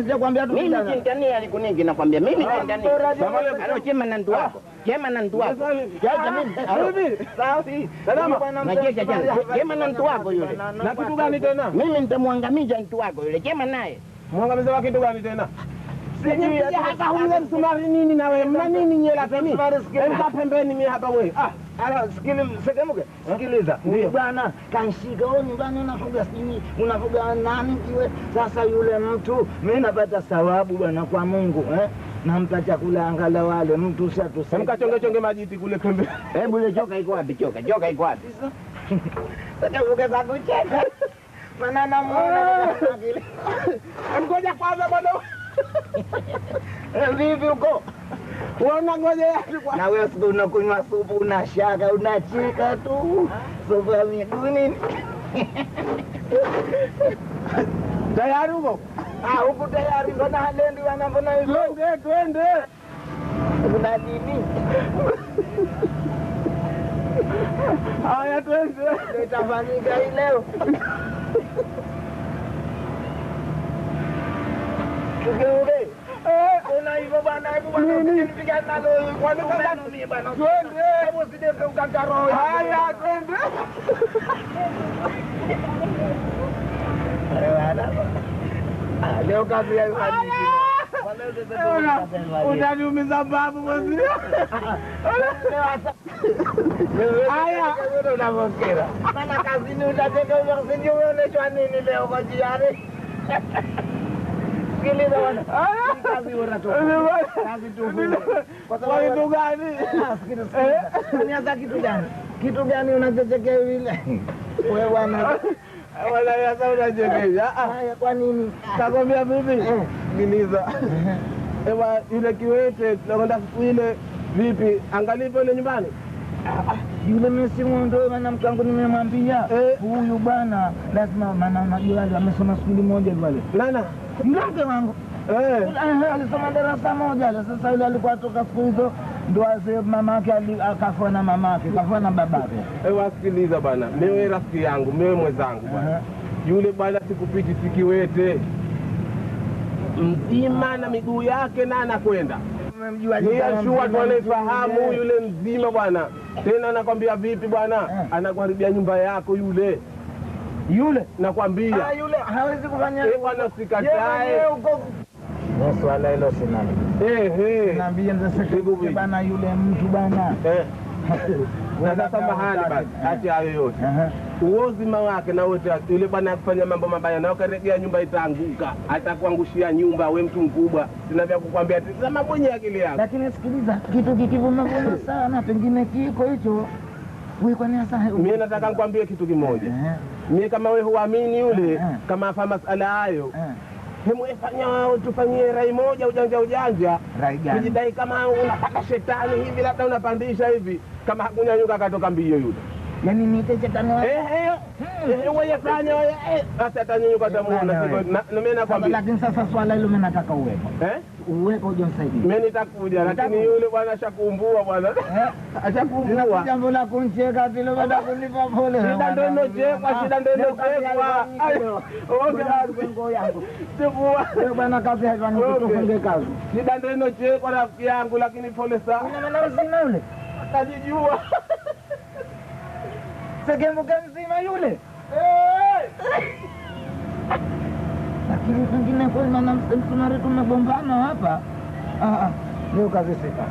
Nakwambia tu mimi nitania alikuningi nakwambia mimi nitania. Alo chema na ndu wako. Chema na ndu wako. Jaja mimi. Safi. Salama. Najesha jana. Chema na ndu wako yule. Na kitu gani tena? Mimi nitamwangamiza ndu wako yule. Chema naye. Mwangamiza wa kitu gani tena? Sijui hata huyo msumari nini na wewe? Mna nini nyela peni? Enda pembeni mimi hapa wewe. Sikiliza bwana, kanshika wewe nyumbani unafuga sini, unafuga nani kiwe? Sasa yule mtu mimi napata thawabu bwana kwa Mungu nampa chakula angalau wale mtu ushatusema. Mkachonge chonge majiti kule pembeni. Hebu ile joka iko wapi? Joka iko wapi? Sasa ukeza kucheka. Maana namuona kile. Ngoja kwanza bwana. Vipi uko? Unaona ngoja yake kwa. Na wewe sio unakunywa supu unashaka unacheka tu. Supu ya miguu nini? Tayari uko? Uko tayari mbona halendi wanambona hivyo? Twende. Kuna nini? Haya twende. Itafanyika hii leo. Tugeure. Una hivyo bwana, nipiga nalo kwa nini mimi bwana? Twende. Hebu sideke ukakaro. Haya twende. Leo kazi ya hadithi. Utaniumiza babu mwanzi. Haya, wewe unavokera. Maana kazini utateka usije uoneshwa nini leo kwa jiari. Sikiliza bwana. Kazi unatoka. Kazi tu. Kwa sababu gani? Sikiliza. Nianza kitu gani? Kitu gani unachochekea vile? Wewe bwana. Wala ya sawa unachekesha. Haya kwa nini? Kakwambia vipi? Sikiliza. Ewa yule kiwete tunakwenda siku ile vipi? Angalipo ile nyumbani. Yule msimu ndio maana mke wangu nimemwambia huyu bwana lazima maana unajua amesoma shule moja pale. Nana? Mke wangu. Alisoma darasa moja. Sasa yule alikuwa toka siku hizo ndo azee mamake akafa na mamake, kafa na babake. Ewa sikiliza bwana. Mimi rafiki yangu, mimi mwenzangu bwana. Yule bwana sikupiti sikiwete. Mzima na miguu yake na anakwenda. Shua tunafahamu yule mzima bwana. Tena nakwambia vipi bwana? Anakuharibia nyumba yako yule. Yule nakwambia. Yule hawezi kufanya bwana usikatae. Swala hilo sina. Naambia ndio bwana yule mtu bwana. Sasa mahali basi hati hayo yote. Uozima wake na wote yule bwana kufanya mambo mabaya na ukarejea nyumba itaanguka, atakuangushia nyumba wewe mtu mkubwa. Sina vya kukwambia tazama mwenye akili yako. Lakini sikiliza, kitu kikivuma sana pengine kiko hicho. Wewe kwa nini sasa? Mimi nataka nikwambie kitu kimoja. Mimi kama wewe huamini yule kama afa masala hayo. Hemu efanya tufanyie rai moja ujanja. Rai gani? Kujidai kama unapaka shetani hivi labda unapandisha hivi kama hakunyanyuka katoka mbio yule. Yaani niite shetani wao. Wewe fanya sasa atanyanyuka tamuona na mimi nakwambia. Lakini sasa swala hilo mimi nataka uwepo. Uwepo uje msaidie. Mimi nitakuja lakini yule bwana ashakumbua bwana. Ashakumbua. Jambo la kuncheka vile baada kunipa pole. Shida ndio inachekwa, shida ndio inachekwa. Ongea ngo yangu. Chukua. Wewe bwana kazi hapa ni kutufunge kazi. Shida ndio inachekwa rafiki yangu lakini pole sana. Una maana uzima yule? Atajijua. Segembuka mzima yule. Lakini pengine kwa maana msumari tumegombana hapa. Leo kazi sita.